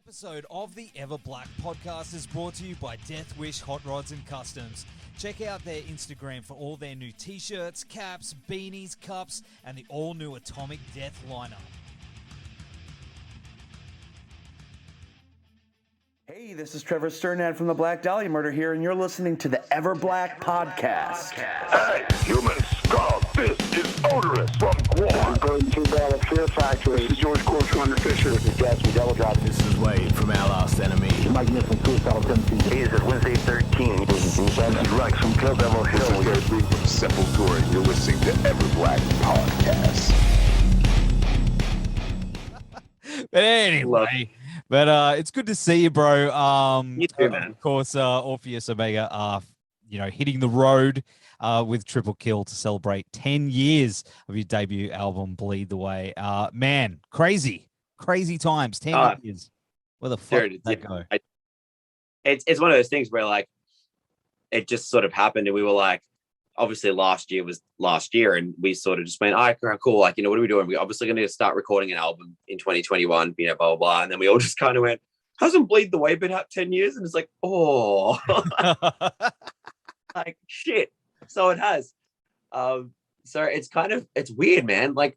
Episode of the Everblack podcast is brought to you by Death Wish Hot Rods and Customs. Check out their Instagram for all their new t-shirts, caps, beanies, cups, and the all-new Atomic Death lineup. Hey, this is Trevor Sternad from the Black Dahlia Murder here, and you're listening to the Everblack podcast. Hey, human skull, this is odorous from Guam. Going to the Fear Factory. This is George Course Runner Fisher. This is Jazz from Devil Drop. This is Wade from Our Last Enemy. The Magnificent Suicidal Tendencies. Hey, this is Wednesday 13. This is Rex from Kill Devil Hill. This is Gary from Sepultura, and you're listening to Everblack Podcast. But anyway, it's good to see you, bro. You too, man. Of course, Orpheus Omega are, hitting the road with Triple Kill to celebrate 10 years of your debut album, Bleed the Way. Man, crazy times, 10 years. Where the fuck did that go? It's one of those things where, like, it just sort of happened, and we were like, obviously last year was last year, and we sort of just went, all right, cool. Like, what are we doing? We're obviously going to start recording an album in 2021, blah, blah, blah. And then we all just kind of went, hasn't Bleed the Way been out 10 years? And it's like, oh, like, shit. So it has. So it's weird, man. Like,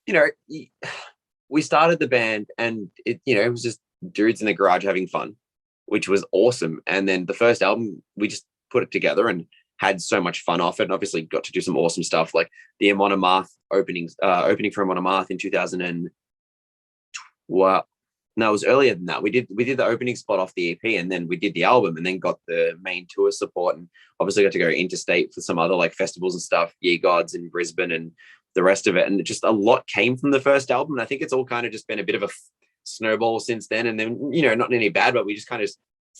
we started the band, and it was just dudes in the garage having fun, which was awesome. And then the first album, we just put it together and had so much fun off it, and obviously got to do some awesome stuff, like the Amon Amarth opening for Amon Amarth in 2000. Well, no, it was earlier than that. We did the opening spot off the EP, and then we did the album, and then got the main tour support, and obviously got to go interstate for some other like festivals and stuff, Ye Gods in Brisbane and the rest of it. And just a lot came from the first album, and I think it's all kind of just been a bit of a snowball since then. And then not in any bad, but we just kind of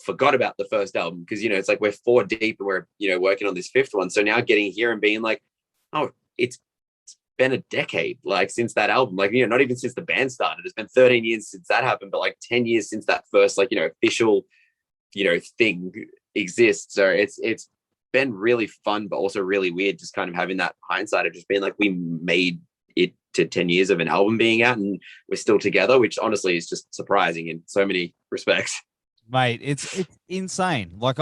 forgot about the first album, because it's like we're 4 deep and we're working on this 5th one. So now getting here and being like, oh, it's been a decade like since that album, like not even since the band started. It's been 13 years since that happened, but like 10 years since that first official thing exists. So it's been really fun, but also really weird, just kind of having that hindsight of just being like, we made it to 10 years of an album being out and we're still together, which honestly is just surprising in so many respects. Mate, it's insane. Like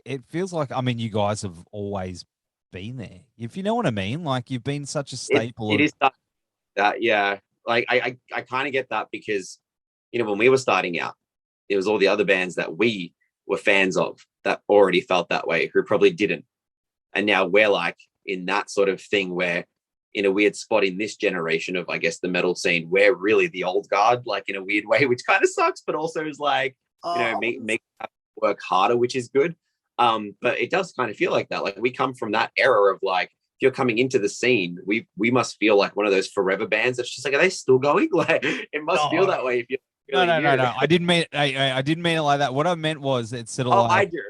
it feels like, you guys have always been there, if you know what I mean. Like, you've been such a staple. It is that, yeah. Like I kind of get that, because when we were starting out, it was all the other bands that we were fans of that already felt that way, who probably didn't. And now we're like in that sort of thing where, in a weird spot in this generation of, I guess, the metal scene, we're really the old guard, like in a weird way, which kind of sucks, but also is like, make work harder, which is good. But it does kind of feel like that. Like, we come from that era of like, if you're coming into the scene, we must feel like one of those forever bands that's just like, are they still going? Like, it must feel that way. If you no. I didn't mean it like that. What I meant was, it's sort of like, I do.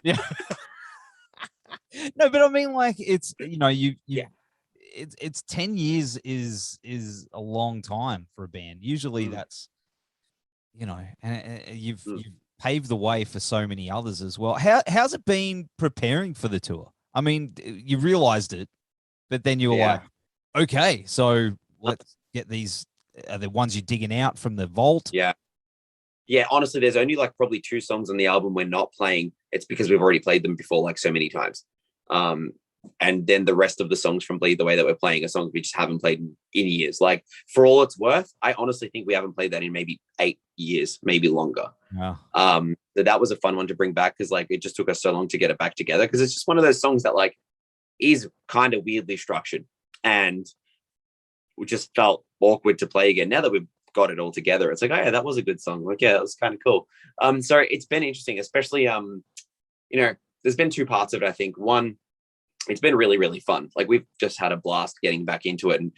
Yeah. No, but I mean, like, it's it's 10 years is a long time for a band. Usually that's, and you've paved the way for so many others as well. How's it been preparing for the tour? I mean, you realized it, but then you were like, okay, so let's get these. Are the ones you're digging out from the vault? Yeah. Honestly, there's only like probably 2 songs on the album we're not playing. It's because we've already played them before, like so many times. And then the rest of the songs from Bleed the Way that we're playing are songs we just haven't played in years. Like, for all it's worth, I honestly think we haven't played that in maybe 8 years, maybe longer. Yeah. That was a fun one to bring back, because like it just took us so long to get it back together, because it's just one of those songs that like is kind of weirdly structured, and we just felt awkward to play again. Now that we've got it all together, it's like, oh yeah, that was a good song. Like, yeah, that was kind of cool. So it's been interesting, especially there's been 2 parts of it. I think one, it's been really, really fun. Like, we've just had a blast getting back into it, and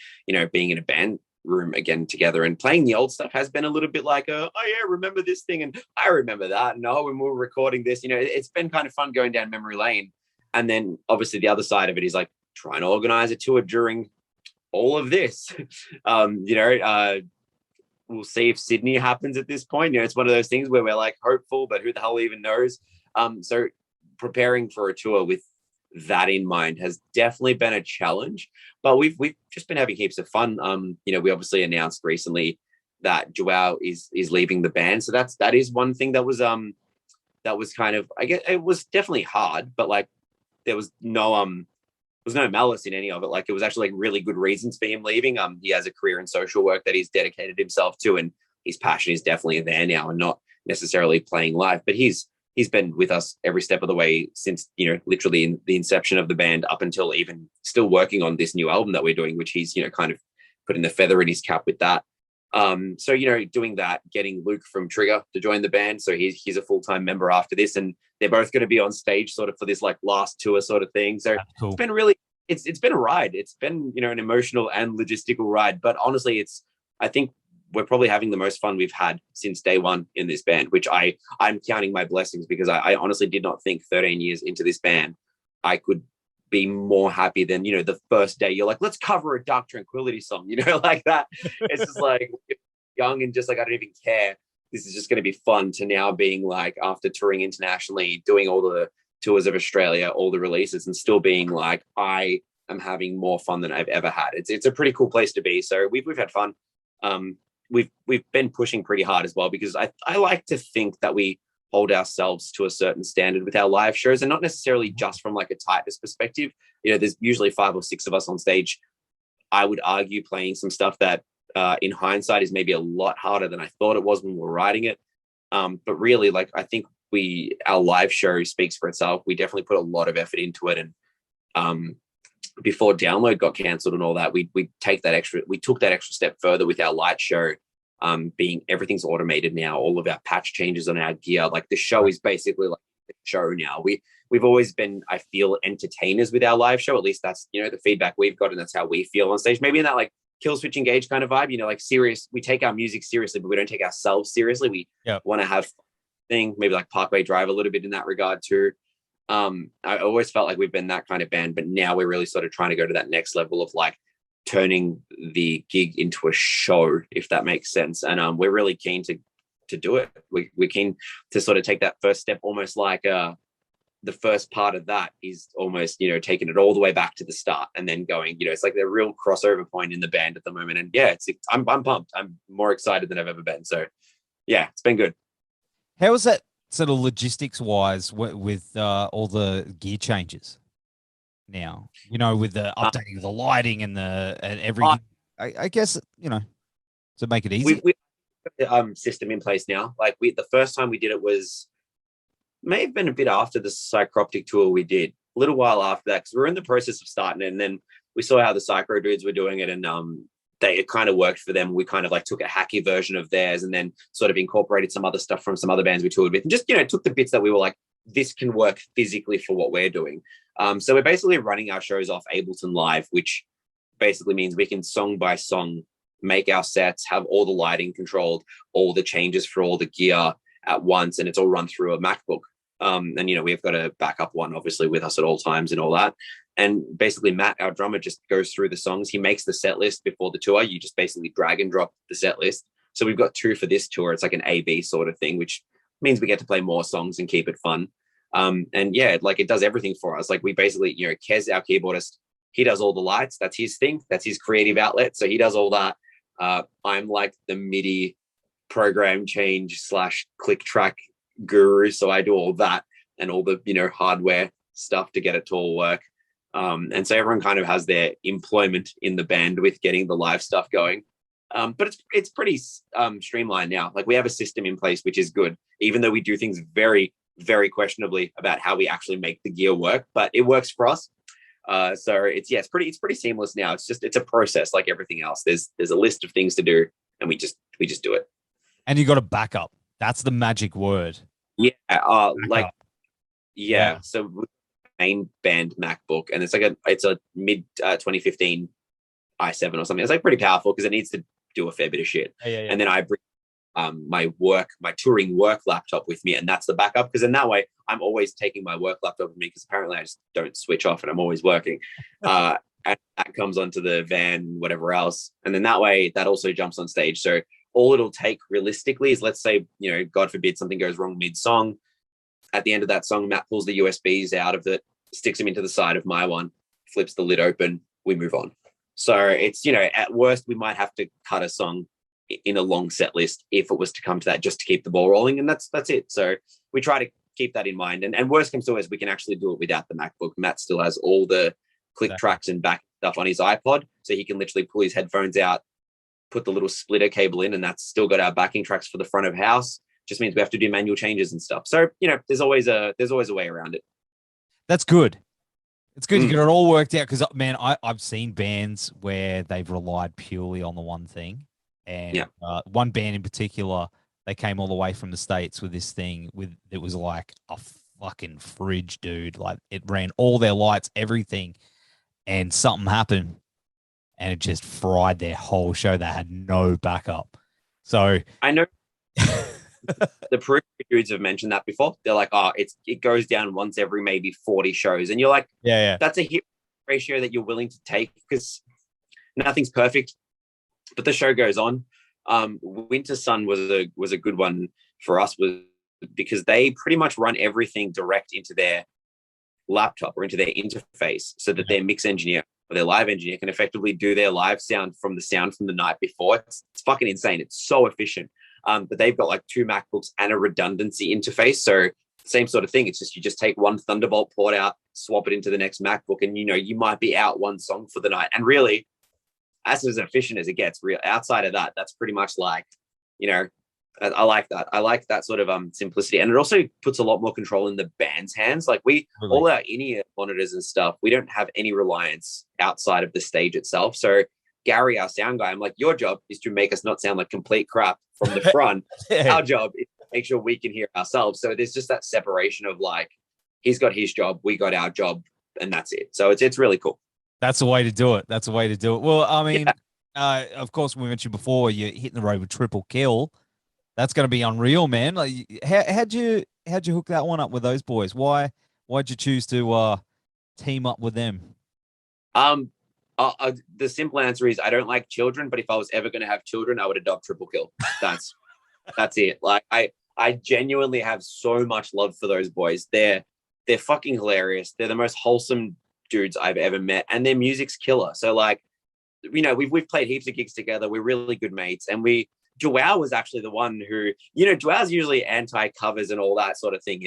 being in a band room again together, and playing the old stuff has been a little bit like oh yeah, remember this thing, and I remember that, and when we were recording this, it's been kind of fun going down memory lane. And then obviously the other side of it is like trying to organize a tour during all of this. We'll see if Sydney happens at this point. It's one of those things where we're like hopeful, but who the hell even knows. So preparing for a tour with that in mind has definitely been a challenge, but we've just been having heaps of fun. We obviously announced recently that Joao is leaving the band. So that is one thing that was kind of, I guess it was definitely hard, but like there was no malice in any of it. Like it was actually like really good reasons for him leaving. He has a career in social work that he's dedicated himself to, and his passion is definitely there now and not necessarily playing live, but he's been with us every step of the way since, you know, literally in the inception of the band up until even still working on this new album that we're doing, which he's, you know, kind of putting the feather in his cap with that. So, you know, doing that, getting Luke from Trigger to join the band. So he's a full-time member after this, and they're both going to be on stage sort of for this like last tour sort of thing. So cool. It's been really, it's been a ride. It's been, you know, an emotional and logistical ride, but honestly, I think we're probably having the most fun we've had since day one in this band, which I'm counting my blessings, because I honestly did not think 13 years into this band I could be more happy than, you know, the first day you're like, let's cover a Dark Tranquillity song, you know, like that. It's just like young and just like, I don't even care. This is just going to be fun, to now being like, after touring internationally, doing all the tours of Australia, all the releases, and still being like, I am having more fun than I've ever had. It's a pretty cool place to be. So we've had fun. We've been pushing pretty hard as well, because I like to think that we hold ourselves to a certain standard with our live shows, and not necessarily just from like a tightness perspective. You know, there's usually 5 or 6 of us on stage. I would argue playing some stuff that in hindsight is maybe a lot harder than I thought it was when we were writing it. But really, like, I think our live show speaks for itself. We definitely put a lot of effort into it. And before Download got cancelled and all that, we took that extra step further with our light show, being everything's automated now. All of our patch changes on our gear, like the show is basically like the show now. We've always been, I feel, entertainers with our live show. At least that's, you know, the feedback we've got, and that's how we feel on stage. Maybe in that like kill switch engage kind of vibe, you know, like serious. We take our music seriously, but we don't take ourselves seriously. We want to have thing, maybe like Parkway Drive a little bit in that regard too. I always felt like we've been that kind of band, but now we're really sort of trying to go to that next level of like turning the gig into a show, if that makes sense. And we're really keen to do it. We're keen to sort of take that first step, almost like the first part of that is almost, you know, taking it all the way back to the start and then going, you know, it's like the real crossover point in the band at the moment. And yeah, I'm pumped. I'm more excited than I've ever been. So yeah, it's been good. How was that sort of logistics wise with all the gear changes now, you know, with the updating of the lighting and everything? I guess, you know, to make it easy. We have the system in place now. Like the first time we did it may have been a bit after the Psychroptic tour we did, a little while after that, because we were in the process of starting it, and then we saw how the Psycho dudes were doing it, and it kind of worked for them. We kind of like took a hacky version of theirs and then sort of incorporated some other stuff from some other bands we toured with, and just, you know, took the bits that we were like, this can work physically for what we're doing. So we're basically running our shows off Ableton Live, which basically means we can song by song make our sets, have all the lighting controlled, all the changes for all the gear at once, and it's all run through a MacBook. And, you know, we've got a backup one obviously with us at all times and all that. And basically Matt, our drummer, just goes through the songs. He makes the set list before the tour. You just basically drag and drop the set list. So we've got 2 for this tour. It's like an A-B sort of thing, which means we get to play more songs and keep it fun. And yeah, like it does everything for us. Like we basically, you know, Kez, our keyboardist, he does all the lights. That's his thing. That's his creative outlet. So he does all that. I'm like the MIDI program change / click track guru. So I do all that and all the, you know, hardware stuff to get it to all work. And so everyone kind of has their employment in the band with getting the live stuff going. But it's pretty streamlined now. Like we have a system in place, which is good, even though we do things very, very questionably about how we actually make the gear work, but it works for us. So it's pretty seamless now. It's a process like everything else. There's a list of things to do, and we just do it. And you got a backup. That's the magic word. Yeah. Yeah. So main band MacBook, and it's a mid 2015 i7 or something. It's like pretty powerful because it needs to do a fair bit of shit. Yeah. And then I bring my touring work laptop with me, and that's the backup, because in that way I'm always taking my work laptop with me, because apparently I just don't switch off and I'm always working. And that comes onto the van, whatever else, and then that way that also jumps on stage. So all it'll take realistically is, let's say, you know, God forbid something goes wrong mid-song. At the end of that song, Matt pulls the USBs out of it, sticks them into the side of my one, flips the lid open, we move on. So it's, you know, at worst we might have to cut a song in a long set list if it was to come to that, just to keep the ball rolling. And that's it. So we try to keep that in mind. And worst comes to worst, we can actually do it without the MacBook. Matt still has all the click tracks and back stuff on his iPod. So he can literally pull his headphones out, put the little splitter cable in, and that's still got our backing tracks for the front of house. Just means we have to do manual changes and stuff. So, there's always a way around it. That's good. It's good you get it all worked out, because, man, I've seen bands where they've relied purely on the one thing. And one band in particular, they came all the way from the States with this thing it was like a fucking fridge, dude. Like, it ran all their lights, everything, and something happened and it just fried their whole show. They had no backup. So I know the Peru dudes have mentioned that before. They're like, it goes down once every maybe 40 shows. And you're like, that's a hit ratio that you're willing to take, because nothing's perfect, but the show goes on. Winter Sun was a good one for us, because they pretty much run everything direct into their laptop or into their interface, so that their mix engineer or their live engineer can effectively do their live sound from the night before. It's fucking insane. It's so efficient. But they've got like 2 MacBooks and a redundancy interface. So same sort of thing. It's just, you just take one Thunderbolt port out, swap it into the next MacBook, and you might be out one song for the night. And really, as efficient as it gets, real outside of that, that's pretty much like, I like that. I like that sort of simplicity. And it also puts a lot more control in the band's hands. Like all our in-ear monitors and stuff, we don't have any reliance outside of the stage itself. So Gary, our sound guy, I'm like, your job is to make us not sound like complete crap from the front. Our job is to make sure we can hear ourselves. So there's just that separation of like, he's got his job, we got our job, and that's it. So it's really cool. That's the way to do it. Well, I mean, of course, we mentioned before, you're hitting the road with Triple Kill. That's going to be unreal, man. Like, how'd you hook that one up with those boys? Why'd you choose to team up with them? The simple answer is I don't like children, but if I was ever going to have children, I would adopt Triple Kill. That's it. Like I genuinely have so much love for those boys. They're fucking hilarious. They're the most wholesome dudes I've ever met, and their music's killer. So like, we've played heaps of gigs together. We're really good mates, and Joao was actually the one who, Joao's usually anti-covers and all that sort of thing,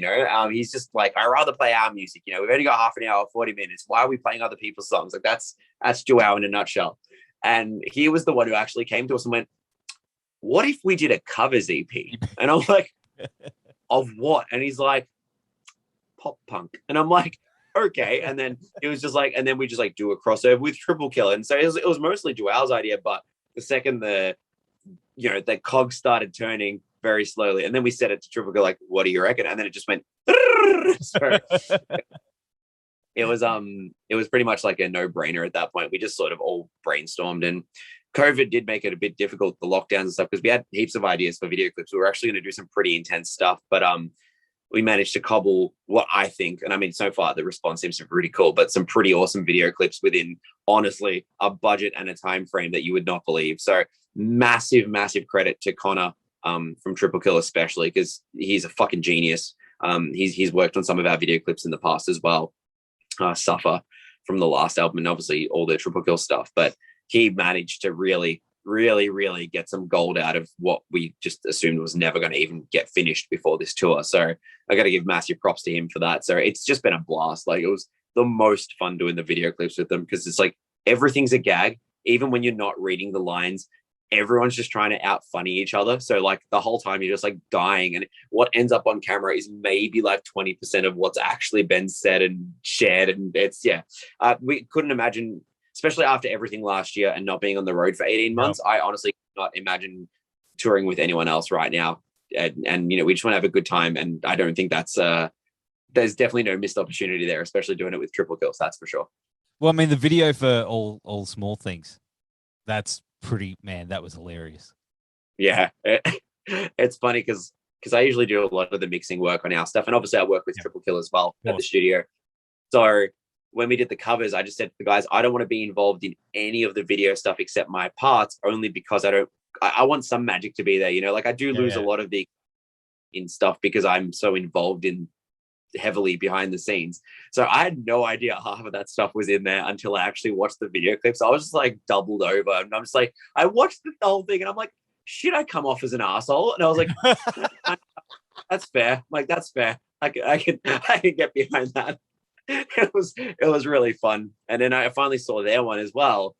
he's just like, I'd rather play our music, we've only got half an hour, 40 minutes. Why are we playing other people's songs? Like that's Joao in a nutshell. And he was the one who actually came to us and went, what if we did a covers EP? And I'm like, of what? And he's like, pop punk. And I'm like, okay. And then it was just like, and then we just like do a crossover with Triple Kill. And so it was mostly Joao's idea, but the second the cogs started turning very slowly, and then we said it to Triple Kill, like, what do you reckon? And then it just went. So it was pretty much like a no-brainer at that point. We just sort of all brainstormed, and COVID did make it a bit difficult, the lockdowns and stuff, because we had heaps of ideas for video clips. We were actually going to do some pretty intense stuff, but we managed to cobble what I think, and I mean, so far the response seems to be pretty cool, but some pretty awesome video clips within, honestly, a budget and a time frame that you would not believe. So massive credit to Connor from Triple Kill, especially because he's a fucking genius. He's worked on some of our video clips in the past as well. Suffer from the last album, and obviously all the Triple Kill stuff, but he managed to really get some gold out of what we just assumed was never going to even get finished before this tour. So I got to give massive props to him for that. So it's just been a blast. Like, it was the most fun doing the video clips with them, because it's like everything's a gag. Even when you're not reading the lines, everyone's just trying to out funny each other. So like the whole time you're just like dying, and what ends up on camera is maybe like 20% of what's actually been said and shared. And it's, we couldn't imagine, especially after everything last year and not being on the road for 18 months, I honestly cannot imagine touring with anyone else right now. And we just want to have a good time. And I don't think that's, there's definitely no missed opportunity there, especially doing it with Triple Kills. That's for sure. Well, I mean, the video for all small things, that's pretty, man, that was hilarious. Yeah. It's funny because I usually do a lot of the mixing work on our stuff. And obviously I work with Triple Kill as well at the studio. So when we did the covers, I just said to the guys, I don't want to be involved in any of the video stuff except my parts, only because I want some magic to be there. Like I do lose a lot of the in stuff because I'm so involved in heavily behind the scenes. So I had no idea half of that stuff was in there until I actually watched the video clips. I was just like doubled over, and I'm just like, I watched the whole thing and I'm like, shit, I come off as an asshole. And I was like, that's fair. Like, that's fair. I can get behind that. It was really fun. And then I finally saw their one as well,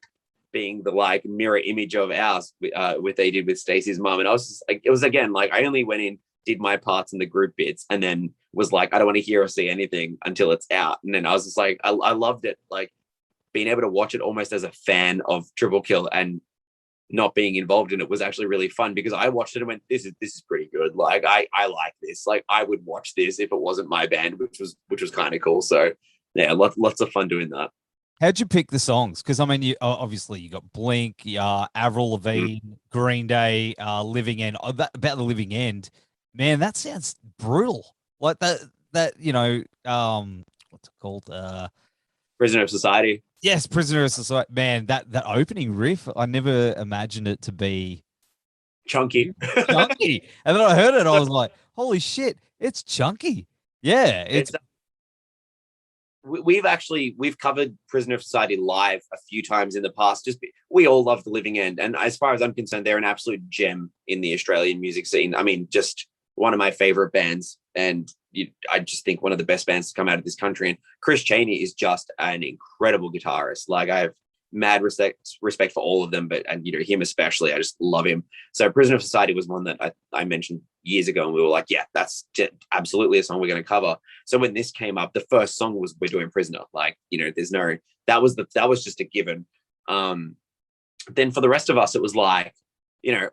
being the like mirror image of ours with they did with Stacy's mom. And I was just like, it was again like I only went in, did my parts in the group bits, and then was like, I don't want to hear or see anything until it's out. And then I was just like, I loved it, like being able to watch it almost as a fan of Triple Kill and not being involved in it was actually really fun, because I watched it and went, this is pretty good. Like I like this. Like I would watch this if it wasn't my band, which was kind of cool. So yeah, lots of fun doing that. How'd you pick the songs? Because I mean, you obviously you got Blink, Avril Lavigne, Green Day, Living End. About the Living End, man, that sounds brutal. Like that what's it called? Prisoner of Society. Yes, Prisoner of Society. Man, that opening riff, I never imagined it to be chunky. Chunky. And then I heard it, I was like, holy shit, it's chunky. Yeah, we've covered Prisoner of Society live a few times in the past. We all love The Living End, and as far as I'm concerned, they're an absolute gem in the Australian music scene. I mean, just one of my favorite bands, and I just think one of the best bands to come out of this country. And Chris Chaney is just an incredible guitarist. Like I have mad respect for all of them, and him especially. I just love him. So Prisoner of Society was one that I mentioned years ago, and we were like, yeah, that's absolutely a song we're going to cover. So when this came up, the first song was We're Doing Prisoner. Like, there's no, that was just a given. Then for the rest of us, it was like,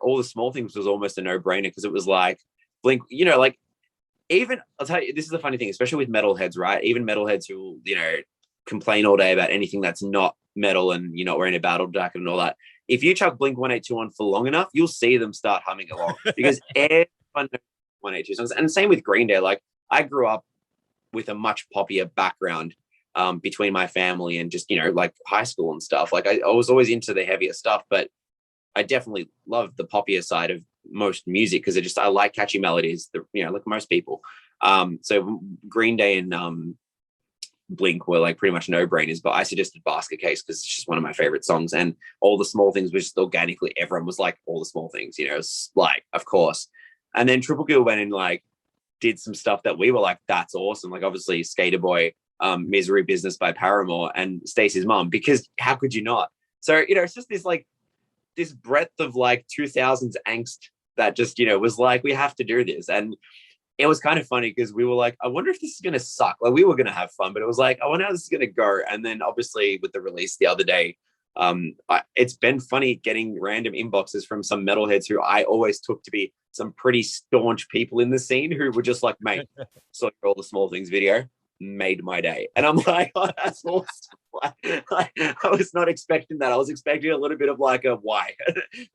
All the Small Things was almost a no-brainer, because it was like Blink, like, even, I'll tell you, this is the funny thing, especially with metalheads, right? Even metalheads who complain all day about anything that's not metal and you're not wearing a battle jacket and all that. If you chuck Blink-182 on for long enough, you'll see them start humming along, because everyone knows 182 songs. And same with Green Day. Like I grew up with a much poppier background between my family and just, like high school and stuff. Like I was always into the heavier stuff, but I definitely love the poppier side of most music, because I like catchy melodies, like most people. So Green Day and Blink were like pretty much no-brainers, but I suggested Basket Case because it's just one of my favorite songs. And All the Small Things was just organically, everyone was like, All the Small Things, it's like, of course. And then Triple Kill went and like did some stuff that we were like, that's awesome. Like obviously Skater Boy, Misery Business by Paramore, and Stacy's Mom, because how could you not? So, it's just this breadth of like 2000s angst that just, was like, we have to do this. And it was kind of funny because we were like, I wonder if this is going to suck. Like we were going to have fun, but it was like, I wonder how this is going to go. And then obviously with the release the other day, it's been funny getting random inboxes from some metalheads who I always took to be some pretty staunch people in the scene, who were just like, mate, saw All the Small Things video, made my day. And I'm like, oh, that's awesome. I was not expecting that. I was expecting a little bit of like a why,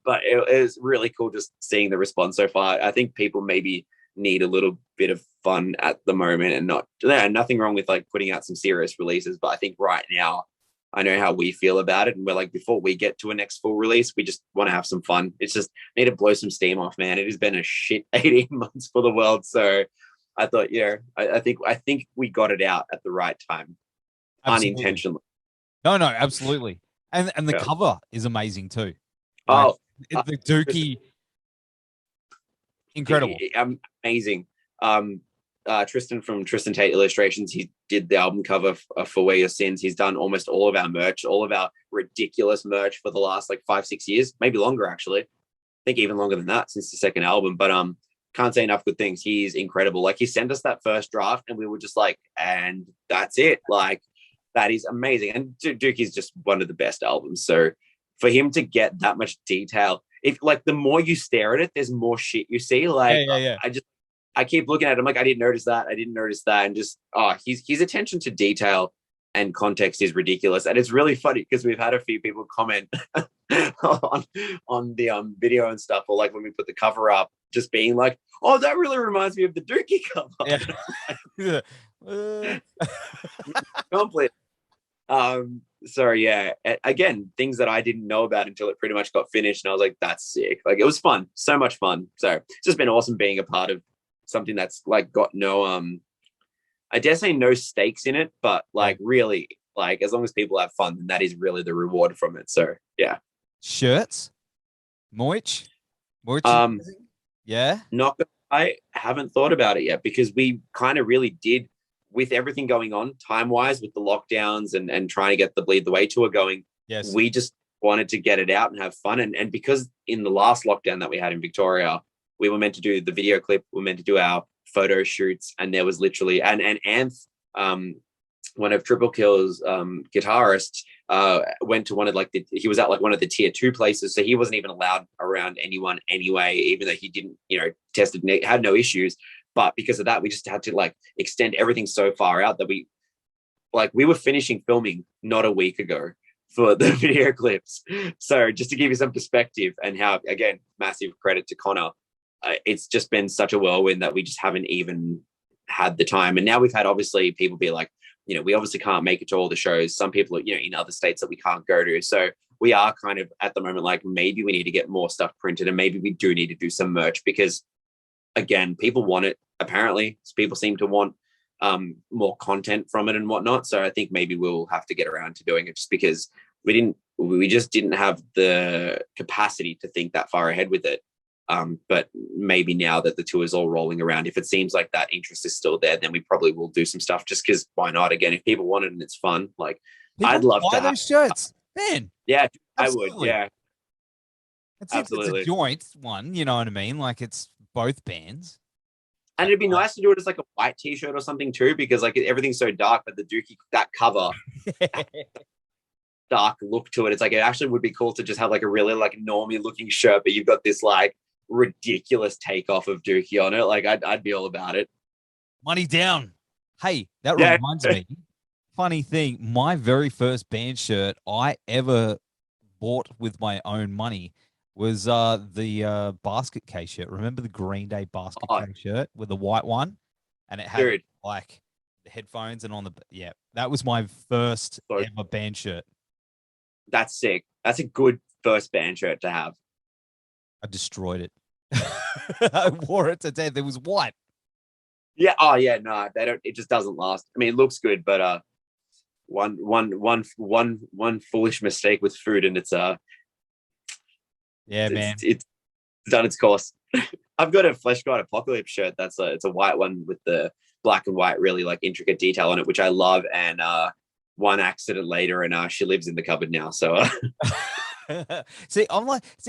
but it was really cool just seeing the response so far. I think people maybe need a little bit of fun at the moment, and nothing wrong with like putting out some serious releases, but I think right now I know how we feel about it, and we're like, before we get to a next full release, we just want to have some fun. It's just need to blow some steam off, man. It has been a shit 18 months for the world, so I thought, I think we got it out at the right time. Absolutely. Unintentionally. No, absolutely. And the cover is amazing too. Oh, the Dookie, incredible, amazing. Tristan from Tristan Tate Illustrations, he did the album cover for Where Your Sins. He's done almost all of our merch, all of our ridiculous merch for the last like 5-6 years, maybe longer actually. I think even longer than that since the second album. But can't say enough good things. He's incredible. Like he sent us that first draft and we were just like, and that's it. Like that is amazing. And Duke is just one of the best albums. So for him to get that much detail, if like the more you stare at it, there's more shit you see. Like yeah. I keep looking at him like, I didn't notice that. And just, his attention to detail and context is ridiculous. And it's really funny because we've had a few people comment on the video and stuff, or like when we put the cover up, just being like, oh, that really reminds me of the Dookie cover. Yeah. Complete. So yeah, again, things that I didn't know about until it pretty much got finished, and I was like, that's sick. Like it was fun, so much fun. So it's just been awesome being a part of something that's like got no I dare say no stakes in it, but like really, like as long as people have fun, then that is really the reward from it. So yeah. Shirts, Moich. Merchandising? Yeah. I haven't thought about it yet because we kind of really did with everything going on time wise with the lockdowns and trying to get the Bleed the Way tour going. Yes. We just wanted to get it out and have fun. And because in the last lockdown that we had in Victoria, we were meant to do the video clip, we were meant to do our photo shoots, and there was literally and Anth, one of Triple Kill's guitarists, went to one of he was at like one of the tier 2 places, so he wasn't even allowed around anyone anyway, even though he didn't, tested, had no issues. But because of that, we just had to like extend everything so far out that we were finishing filming not a week ago for the video clips. So just to give you some perspective and how, again, massive credit to Connor, it's just been such a whirlwind that we just haven't even had the time. And now we've had obviously people be like, we obviously can't make it to all the shows. Some people are, in other states that we can't go to. So we are kind of at the moment like maybe we need to get more stuff printed and maybe we do need to do some merch because, again, people want it. Apparently, people seem to want more content from it and whatnot. So I think maybe we'll have to get around to doing it just because we just didn't have the capacity to think that far ahead with it. But maybe now that the tour is all rolling around, if it seems like that interest is still there, then we probably will do some stuff just because why not? Again, if people want it and it's fun, like people I'd love buy to those shirts. Man. Yeah, absolutely. I would. Yeah. Absolutely. It's a joint one, you know what I mean? Like it's both bands. And it'd be nice to do it as like a white t-shirt or something too, because like everything's so dark, but the Dookie, that cover, dark look to it. It's like, it actually would be cool to just have like a really like normie looking shirt, but you've got this like ridiculous takeoff of Dookie on it. Like I'd be all about it. Money down. Hey, that reminds me. Funny thing, my very first band shirt I ever bought with my own money was the basket case shirt. Remember the Green Day basket case shirt with the white one? And it had like the headphones and on the that was my first ever band shirt. That's sick. That's a good first band shirt to have. I destroyed it. I wore it to death. It was white. Yeah. Oh yeah. No, they don't. It just doesn't last. I mean, it looks good, but one foolish mistake with food, and it's man, it's done its course. I've got a Flesh God Apocalypse shirt. It's a white one with the black and white, really like intricate detail on it, which I love. And one accident later, and she lives in the cupboard now. So see,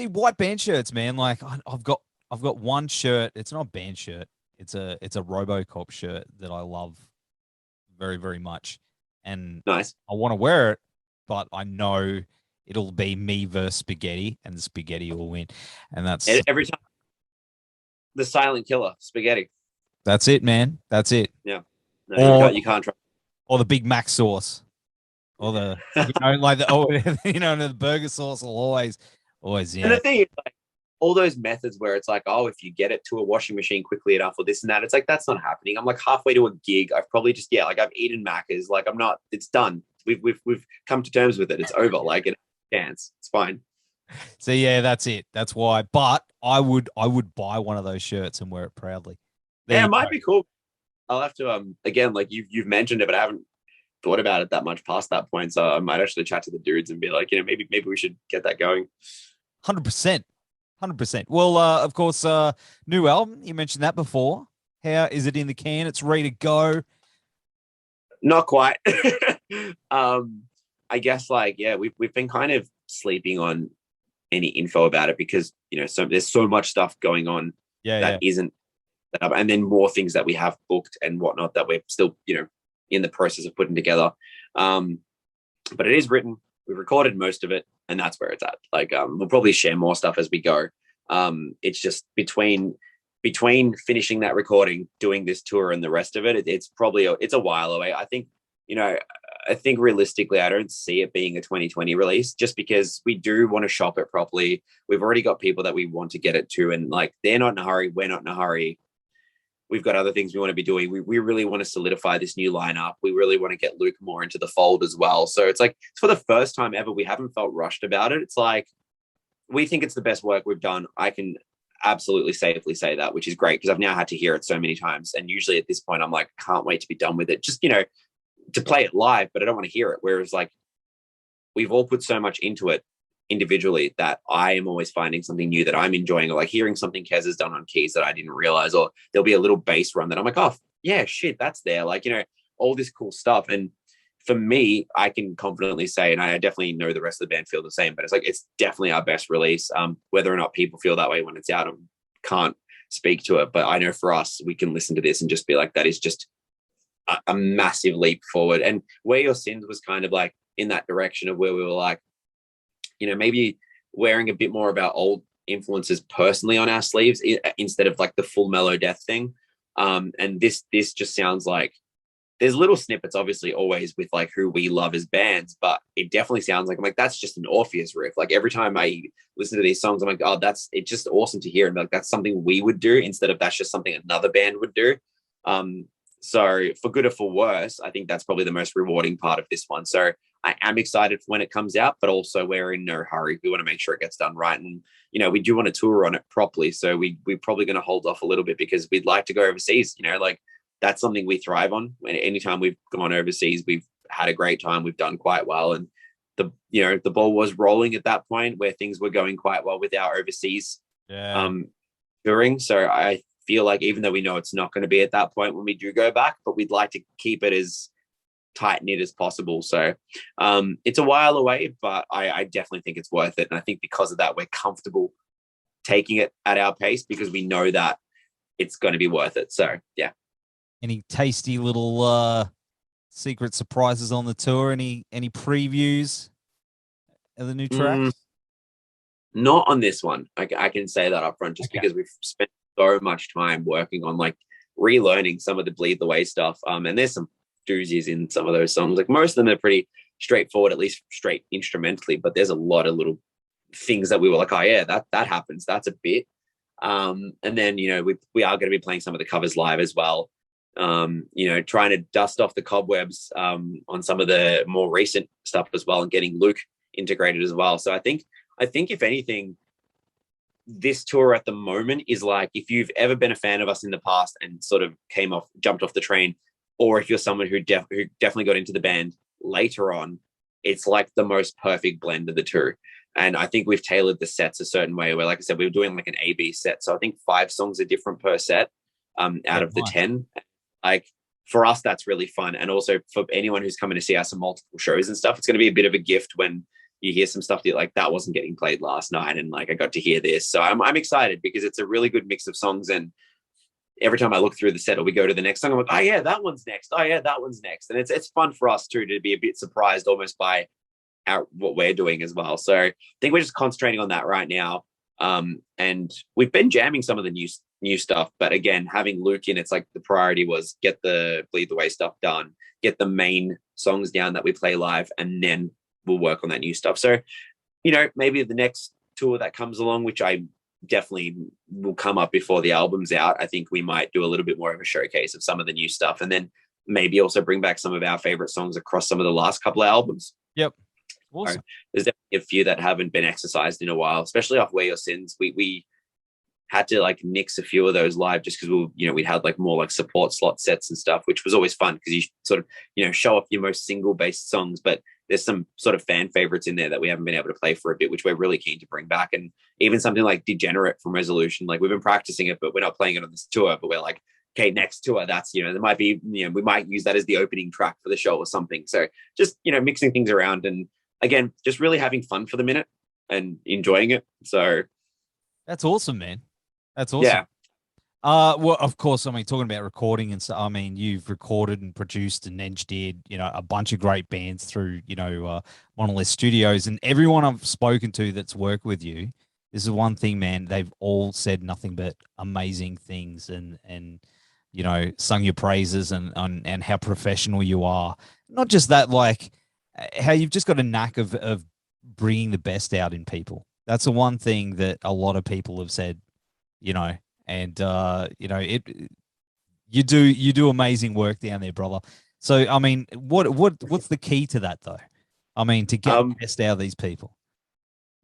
white band shirts, man. Like I've got one shirt. It's not a band shirt. It's a RoboCop shirt that I love very, very much. And nice. I want to wear it, but I know it'll be me versus Spaghetti, and the Spaghetti will win. And that's every time. The silent killer, Spaghetti. That's it, man. That's it. Yeah. No, you can't try. Or the Big Mac sauce. Or the the burger sauce will always. Yeah. And the thing is, like, all those methods where it's like, oh, if you get it to a washing machine quickly enough or this and that, it's like, that's not happening. I'm like halfway to a gig. I've probably just, I've eaten Macca's. Like I'm not, it's done. We've come to terms with it. It's over. Like it dance. It's fine. So yeah, that's it. That's why. But I would buy one of those shirts and wear it proudly. It might be cool. I'll have to again, like you've mentioned it, but I haven't thought about it that much past that point. So I might actually chat to the dudes and be like, maybe we should get that going. 100%. 100%. Well, of course, new album. You mentioned that before. How is it in the can? It's ready to go. Not quite. I guess we've been kind of sleeping on any info about it because so there's so much stuff going on that isn't set up, and then more things that we have booked and whatnot that we're still in the process of putting together. But it is written. We've recorded most of it, and that's where it's at. Like we'll probably share more stuff as we go. It's just between finishing that recording, doing this tour, and the rest of it, it's probably a while away. I think I think realistically, I don't see it being a 2020 release just because we do want to shop it properly. We've already got people that we want to get it to, and like they're not in a hurry. We're not in a hurry. We've got other things we want to be doing. We really want to solidify this new lineup. We really want to get Luke more into the fold as well. So it's like, for the first time ever, we haven't felt rushed about it. It's like, we think it's the best work we've done. I can absolutely safely say that, which is great because I've now had to hear it so many times. And usually at this point, I'm like, can't wait to be done with it. Just, to play it live, but I don't want to hear it. Whereas like, we've all put so much into it. individually that I am always finding something new that I'm enjoying, or like hearing something Kez has done on keys that I didn't realize, or there'll be a little bass run that I'm like, oh yeah, shit, that's there. Like, you know, all this cool stuff. And for me, I can confidently say, and I definitely know the rest of the band feel the same, but it's like, it's definitely our best release. Whether or not people feel that way when it's out, I can't speak to it, but I know for us, we can listen to this and just be like, that is just a massive leap forward. And Where Your Sins was kind of like in that direction of where we were like, you know, maybe wearing a bit more of our old influences personally on our sleeves instead of like the full mellow death thing. And this just sounds like there's little snippets obviously always with like who we love as bands, but it definitely sounds like, I'm like, that's just an Orpheus riff. Like every time I listen to these songs, I'm like, oh, it's just awesome to hear. And like, that's something we would do instead of that's just something another band would do. So for good or for worse, I think that's probably the most rewarding part of this one. So I am excited for when it comes out, but also we're in no hurry. We want to make sure it gets done right. And, you know, we do want to tour on it properly. So we're probably going to hold off a little bit because we'd like to go overseas, you know, like that's something we thrive on. When anytime we've gone overseas, we've had a great time. We've done quite well. And the ball was rolling at that point where things were going quite well with our overseas touring. So I feel like even though we know it's not going to be at that point when we do go back, but we'd like to keep it as tight knit as possible. So it's a while away, but I definitely think it's worth it. And I think because of that, we're comfortable taking it at our pace because we know that it's going to be worth it. So yeah. Any tasty little secret surprises on the tour? Any previews of the new tracks? Not on this one. I can say that up front just because we've spent so much time working on like relearning some of the Bleed the Way stuff. And there's some doozies in some of those songs. Like most of them are pretty straightforward, at least straight instrumentally, but there's a lot of little things that we were like, oh yeah, that happens. That's a bit. And then, you know, we are going to be playing some of the covers live as well. You know, trying to dust off the cobwebs on some of the more recent stuff as well and getting Luke integrated as well. So I think if anything, this tour at the moment is like, if you've ever been a fan of us in the past and sort of jumped off the train, or if you're someone who definitely got into the band later on, it's like the most perfect blend of the two. And I think we've tailored the sets a certain way where, like I said, we were doing like an A-B set. So I think 5 songs are different per set out of the 10. Like for us, that's really fun. And also for anyone who's coming to see us on multiple shows and stuff, it's going to be a bit of a gift when you hear some stuff that like that wasn't getting played last night. And like, I got to hear this. So I'm excited because it's a really good mix of songs. And every time I look through the set or we go to the next song, I'm like, oh yeah, that one's next. Oh yeah, that one's next. And it's fun for us too, to be a bit surprised almost by what we're doing as well. So I think we're just concentrating on that right now. And we've been jamming some of the new stuff, but again, having Luke in, it's like the priority was get the Bleed the Way stuff done, get the main songs down that we play live, and then we'll work on that new stuff. So, you know, maybe the next tour that comes along, which I definitely will come up before the album's out, I think we might do a little bit more of a showcase of some of the new stuff, and then maybe also bring back some of our favorite songs across some of the last couple of albums. Yep. Awesome. So there's definitely a few that haven't been exercised in a while, especially off Where Your Sins. We had to like nix a few of those live just because we had like more like support slot sets and stuff, which was always fun because you sort of, you know, show off your most single based songs, but there's some sort of fan favorites in there that we haven't been able to play for a bit, which we're really keen to bring back. And even something like Degenerate from Resolution, like we've been practicing it, but we're not playing it on this tour, but we're like, okay, next tour, that's, you know, there might be, you know, we might use that as the opening track for the show or something. So just, you know, mixing things around and again, just really having fun for the minute and enjoying it. So that's awesome, man. That's awesome. Yeah. Well, of course, I mean, talking about recording and so, I mean, you've recorded and produced and engineered, you know, a bunch of great bands through, you know, Monolith Studios, and everyone I've spoken to that's worked with you, this is one thing, man, they've all said nothing but amazing things and, you know, sung your praises and how professional you are. Not just that, like how you've just got a knack of bringing the best out in people. That's the one thing that a lot of people have said, you know, and you know, you do amazing work down there, brother. So I mean, what's the key to that though? I mean, to get the best out of these people.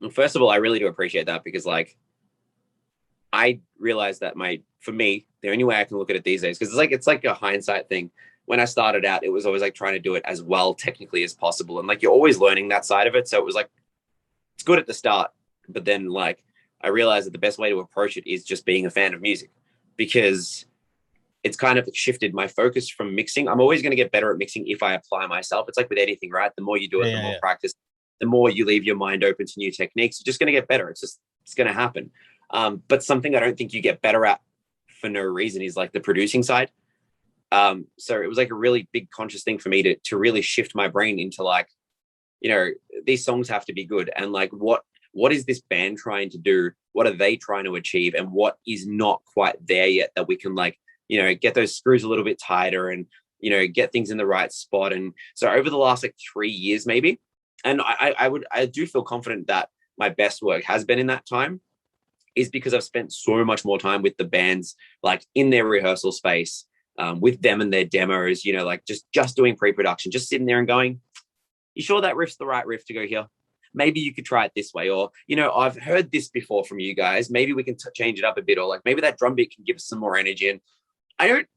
Well, first of all, I really do appreciate that because like I realized that for me, the only way I can look at it these days, because it's like a hindsight thing. When I started out, it was always like trying to do it as well technically as possible. And like, you're always learning that side of it. So it was like, it's good at the start, but then like I realized that the best way to approach it is just being a fan of music, because it's kind of shifted my focus from mixing. I'm always going to get better at mixing if I apply myself. It's like with anything, right? The more you do it, the more practice, the more you leave your mind open to new techniques, you're just going to get better. It's going to happen. But something I don't think you get better at for no reason is like the producing side. So it was like a really big conscious thing for me to really shift my brain into like, you know, these songs have to be good. And like, what is this band trying to do? What are they trying to achieve? And what is not quite there yet that we can like, you know, get those screws a little bit tighter and, you know, get things in the right spot. And so over the last like 3 years, maybe, and I do feel confident that my best work has been in that time, is because I've spent so much more time with the bands, like in their rehearsal space, with them and their demos, you know, like just doing pre-production, just sitting there and going, you sure that riff's the right riff to go here? Maybe you could try it this way. Or, you know, I've heard this before from you guys. Maybe we can change it up a bit. Or like maybe that drum beat can give us some more energy. And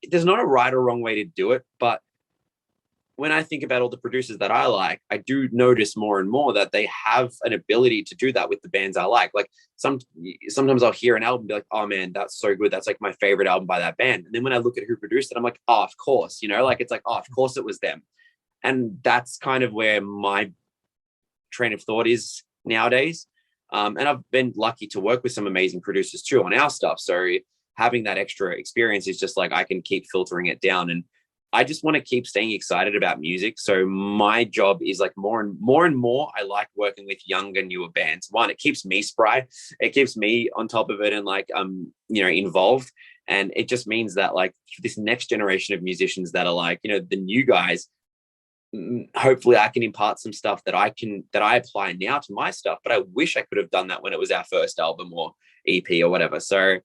there's not a right or wrong way to do it. But when I think about all the producers that I like, I do notice more and more that they have an ability to do that with the bands I like. Like sometimes I'll hear an album and be like, oh man, that's so good. That's like my favorite album by that band. And then when I look at who produced it, I'm like, oh, of course, you know, like it's like, oh, of course it was them. And that's kind of where my train of thought is nowadays. And I've been lucky to work with some amazing producers too on our stuff. So having that extra experience is just like, I can keep filtering it down. And I just want to keep staying excited about music. So my job is like more and more. I like working with younger, newer bands. One, it keeps me spry. It keeps me on top of it and like, you know, involved. And it just means that like this next generation of musicians that are like, you know, the new guys, hopefully I can impart some stuff that I apply now to my stuff, but I wish I could have done that when it was our first album or EP or whatever. So,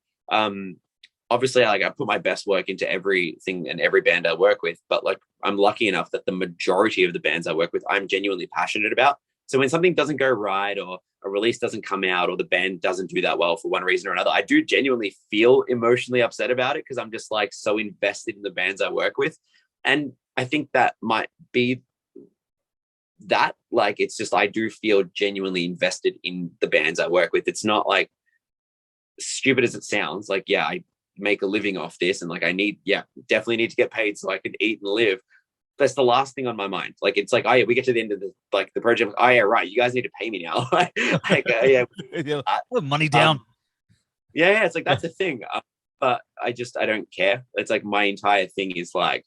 obviously I put my best work into everything and every band I work with, but like I'm lucky enough that the majority of the bands I work with, I'm genuinely passionate about. So when something doesn't go right or a release doesn't come out or the band doesn't do that well for one reason or another, I do genuinely feel emotionally upset about it because I'm just like so invested in the bands I work with. And I think that might be that, like, it's just, I do feel genuinely invested in the bands I work with. It's not like, stupid as it sounds, like, yeah, I make a living off this and like definitely need to get paid so I can eat and live. That's the last thing on my mind. Like, it's like, oh yeah, we get to the end of the project, oh yeah, right, you guys need to pay me now. Money down. Yeah, it's like, that's a thing. But I don't care. It's like my entire thing is like,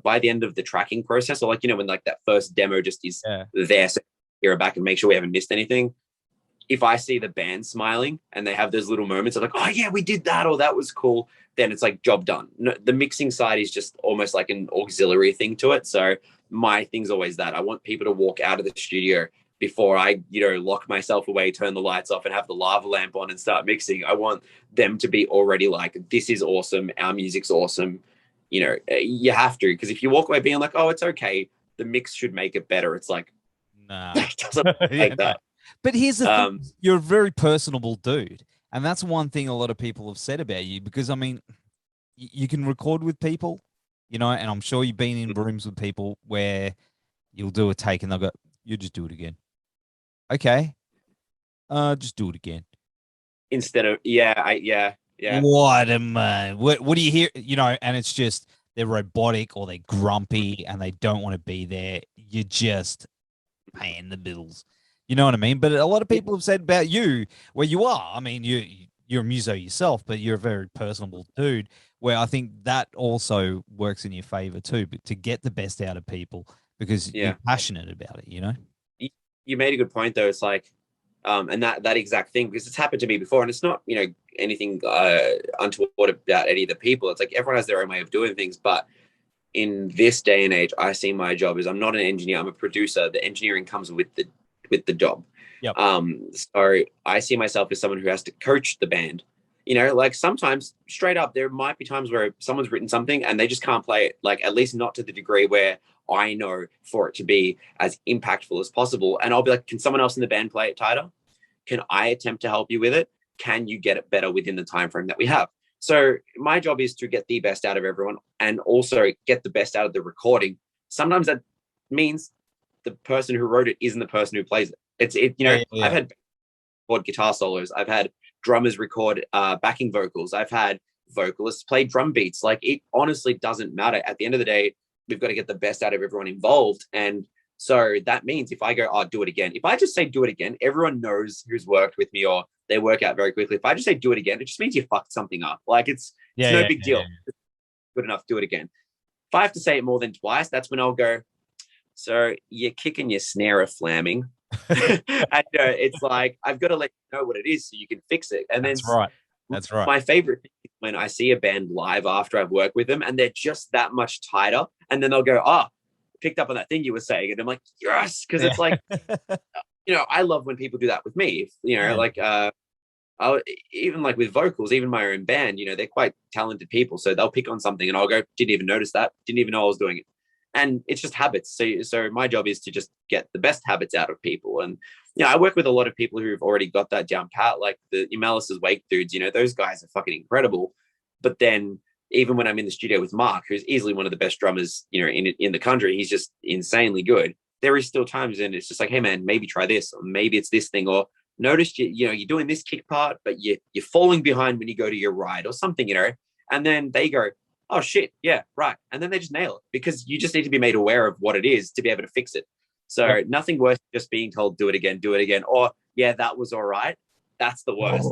by the end of the tracking process, or like, you know, when like that first demo just is there, so hear it back and make sure we haven't missed anything. If I see the band smiling and they have those little moments of like, oh yeah, we did that, or that was cool, then it's like job done. No, the mixing side is just almost like an auxiliary thing to it. So my thing's always that I want people to walk out of the studio before I, you know, lock myself away, turn the lights off and have the lava lamp on and start mixing. I want them to be already like, this is awesome. Our music's awesome. You know, you have to, because if you walk away being like, oh, it's okay, the mix should make it better. It's like, nah, it doesn't like that. But here's the thing, you're a very personable dude. And that's one thing a lot of people have said about you, because, I mean, you can record with people, you know, and I'm sure you've been in rooms with people where you'll do a take and they'll go, you just do it again. Okay. Just do it again. Instead of, yeah. What am I? What do you hear? You know, and it's just, they're robotic or they're grumpy and they don't want to be there. You're just paying the bills. You know what I mean? But a lot of people have said about you, where you are, I mean, you're a muso yourself, but you're a very personable dude, where I think that also works in your favor too, but to get the best out of people because you're passionate about it, you know? You made a good point though. It's like, and that exact thing, because it's happened to me before, and it's not, you know, anything untoward about any of the people. It's like everyone has their own way of doing things, but in this day and age, I see my job as, I'm not an engineer, I'm a producer. The engineering comes with the job. Yep. So I see myself as someone who has to coach the band. You know, like sometimes straight up, there might be times where someone's written something and they just can't play it, like at least not to the degree where I know for it to be as impactful as possible. And I'll be like, can someone else in the band play it tighter? Can I attempt to help you with it? Can you get it better within the time frame that we have? So my job is to get the best out of everyone and also get the best out of the recording. Sometimes that means the person who wrote it isn't the person who plays it. I've had record guitar solos. I've had drummers record backing vocals. I've had vocalists play drum beats. Like, it honestly doesn't matter. At the end of the day, we've got to get the best out of everyone involved. And so that means if I go, oh, do it again. If I just say do it again, everyone knows who's worked with me, or they work out very quickly. If I just say do it again, it just means you fucked something up. Like, it's no big deal. Good enough, do it again. If I have to say it more than twice, that's when I'll go, so you're kicking your snare of flamming. And it's like, I've got to let you know what it is so you can fix it. And That's right. That's right. My favorite thing is when I see a band live after I've worked with them and they're just that much tighter. And then they'll go, oh, picked up on that thing you were saying. And I'm like, yes, because it's like, I love when people do that with me. Like, even like with vocals, even my own band, they're quite talented people. So they'll pick on something and I'll go, didn't even notice that. Didn't even know I was doing it. And it's just habits. So my job is to just get the best habits out of people. And, I work with a lot of people who've already got that down pat, like the Malice's Wake dudes, those guys are fucking incredible. But then even when I'm in the studio with Mark, who's easily one of the best drummers, in the country, he's just insanely good. There is still times and it's just like, hey man, maybe try this, or maybe it's this thing, or notice you're doing this kick part, but you're falling behind when you go to your ride or something, and then they go, oh shit, yeah, right. And then they just nail it, because you just need to be made aware of what it is to be able to fix it. So nothing worse than just being told, do it again, or yeah, that was all right. That's the worst.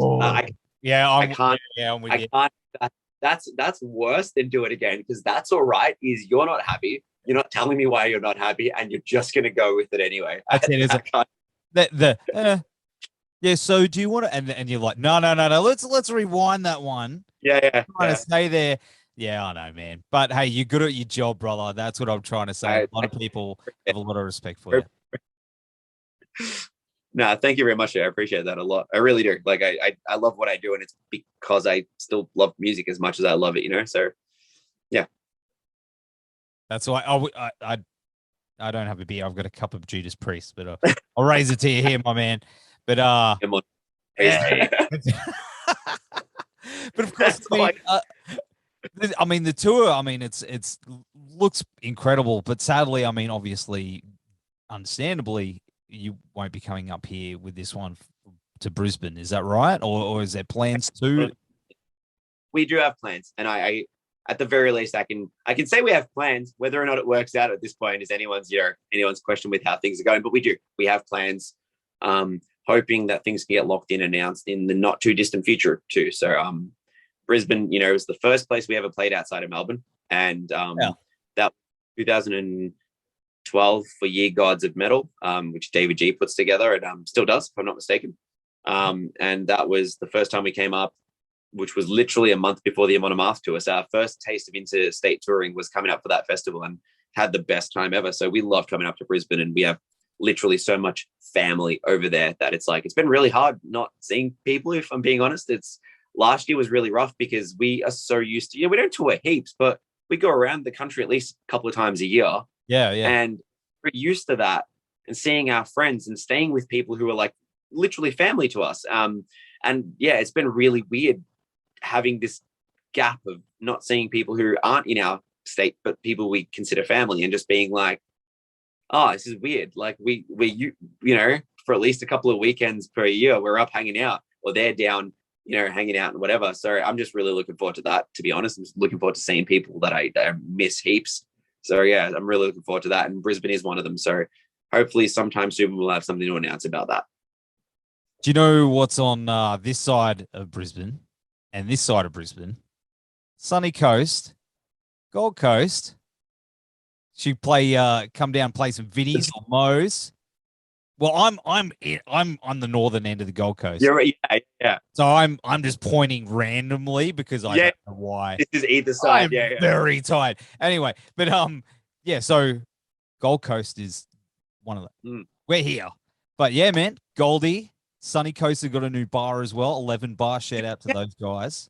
I can't. That's worse than do it again, because that's all right is you're not happy. You're not telling me why you're not happy, and you're just going to go with it anyway. That's it, isn't it? Yeah. So do you want to? And you're like, no. Let's rewind that one. Yeah. Trying to stay there. Yeah, I know, man. But hey, you're good at your job, brother. That's what I'm trying to say. A lot of people have a lot of respect for you. No, thank you very much. I appreciate that a lot. I really do. Like, I love what I do, and it's because I still love music as much as I love it. So, yeah. That's why I don't have a beer. I've got a cup of Judas Priest, but I'll raise it to you here, my man. But Come on. Yeah. But of course, the tour, it's looks incredible, but sadly, obviously, understandably, you won't be coming up here with this one to Brisbane. Is that right? Or is there plans to? We do have plans, and I at the very least, I can say we have plans. Whether or not it works out at this point is anyone's question with how things are going. But we have plans, hoping that things can get locked in, announced in the not too distant future too. So, Brisbane, was the first place we ever played outside of Melbourne, and that 2012 for Year Gods of Metal, which David G puts together and still does, if I'm not mistaken. And that was the first time we came up, which was literally a month before the Amon Amarth tour. So our first taste of interstate touring was coming up for that festival, and had the best time ever. So we love coming up to Brisbane, and we have literally so much family over there that it's been really hard not seeing people, if I'm being honest. Last year was really rough because we are so used to, we don't tour heaps, but we go around the country at least a couple of times a year. Yeah. And we're used to that, and seeing our friends and staying with people who are like literally family to us. And yeah, it's been really weird having this gap of not seeing people who aren't in our state, but people we consider family, and just being like, oh, this is weird. Like we for at least a couple of weekends per year, we're up hanging out, or they're down, hanging out and whatever. So I'm just really looking forward to that, to be honest. I'm just looking forward to seeing people that I miss heaps. So yeah, I'm really looking forward to that. And Brisbane is one of them. So hopefully sometime soon we'll have something to announce about that. Do you know what's on this side of Brisbane and this side of Brisbane? Sunny Coast, Gold Coast. Should come down, play some Vinnies or Mo's. Well, I'm on the northern end of the Gold Coast. You're right. Yeah. So I'm just pointing randomly because I don't know why. This is either side. I'm very tired. Anyway, but yeah. So Gold Coast is one of them. We're here, but yeah, man. Goldie, Sunny Coast have got a new bar as well. 11 bar. Shout out to those guys.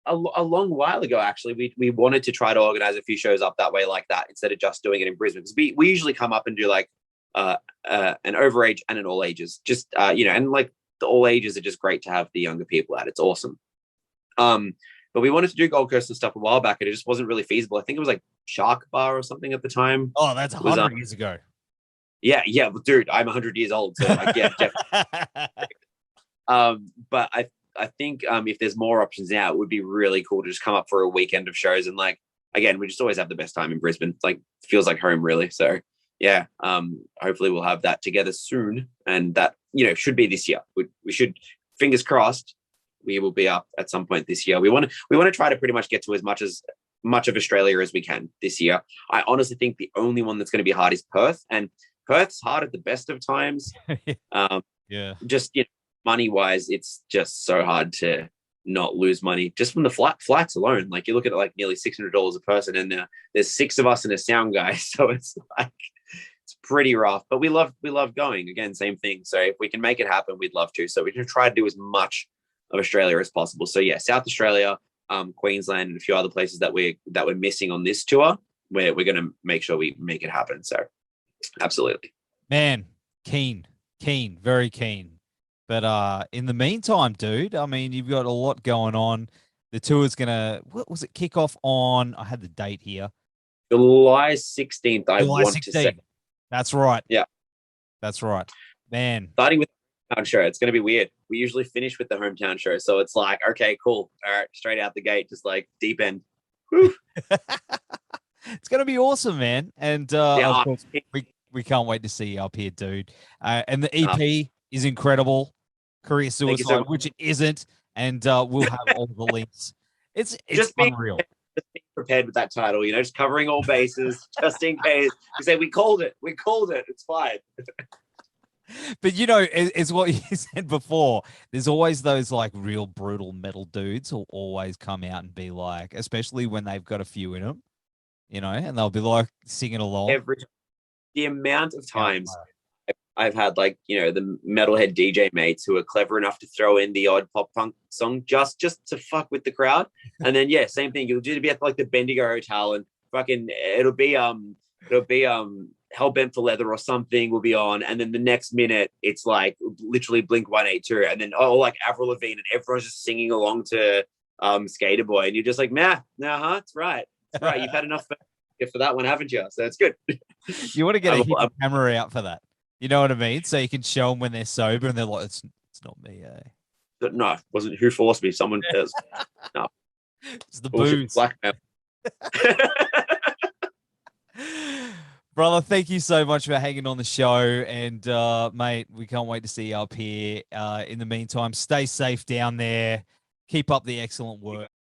A long while ago, actually, we wanted to try to organize a few shows up that way, like that, instead of just doing it in Brisbane. Because we usually come up and do like an overage and an all ages, just and like the all ages are just great to have the younger people at. It's awesome. But we wanted to do Gold Coast and stuff a while back, and it just wasn't really feasible. I think it was like Shark Bar or something at the time. Oh, that's 100 years ago. Yeah, well, dude, I'm 100 years old, so like, yeah, definitely. But I think if there's more options now, it would be really cool to just come up for a weekend of shows. And like, again, we just always have the best time in Brisbane. Like, feels like home, really. So yeah, hopefully we'll have that together soon, and that, you know, should be this year. We should, fingers crossed, we will be up at some point this year. We want to try to pretty much get to as much of Australia as we can this year. I honestly think the only one that's going to be hard is Perth, and Perth's hard at the best of times. Yeah, just, you know, money wise, it's just so hard to not lose money just from the flights alone. Like, you look at it, like nearly $600 a person, and there's 6 of us and a sound guy, so it's like, it's pretty rough. But we love going. Again, same thing. So if we can make it happen, we'd love to. So we can try to do as much of Australia as possible. So yeah, South Australia, Queensland, and a few other places that we're missing on this tour, where we're going to make sure we make it happen. So absolutely, man, keen, very keen. But in the meantime, dude, I mean, you've got a lot going on. The tour's gonna, what was it, kick off on? I had the date here. July 16th. July 16th. That's right. Yeah, that's right, man. Starting with the hometown show, it's going to be weird. We usually finish with the hometown show, so it's like, okay, cool, all right, straight out the gate, just like deep end. It's going to be awesome, man. And of course, we can't wait to see you up here, dude. And the EP is incredible. Career Suicide, which it isn't, and we'll have all the links. It's just unreal. Just be prepared with that title, you know, just covering all bases, just in case. We say we called it. It's fine. But you know, it's what you said before. There's always those like real brutal metal dudes who'll always come out and be like, especially when they've got a few in them, you know, and they'll be like singing along. The amount of times I've had, like, you know, the metalhead DJ mates who are clever enough to throw in the odd pop punk song just to fuck with the crowd. And then, yeah, same thing. You'll do to be at like the Bendigo Hotel, and fucking it'll be Hellbent for Leather or something will be on, and then the next minute it's like literally Blink 182, and then like Avril Lavigne, and everyone's just singing along to Skater Boy, and you're just like, it's right. You've had enough for that one, haven't you? So it's good. You want to get a camera out for that. You know what I mean? So you can show them when they're sober and they're like, it's not me, eh? But no, wasn't who forced me. Someone does. No. It's the booze. Blackmail. Brother, thank you so much for hanging on the show. And, mate, we can't wait to see you up here. In the meantime, stay safe down there. Keep up the excellent work.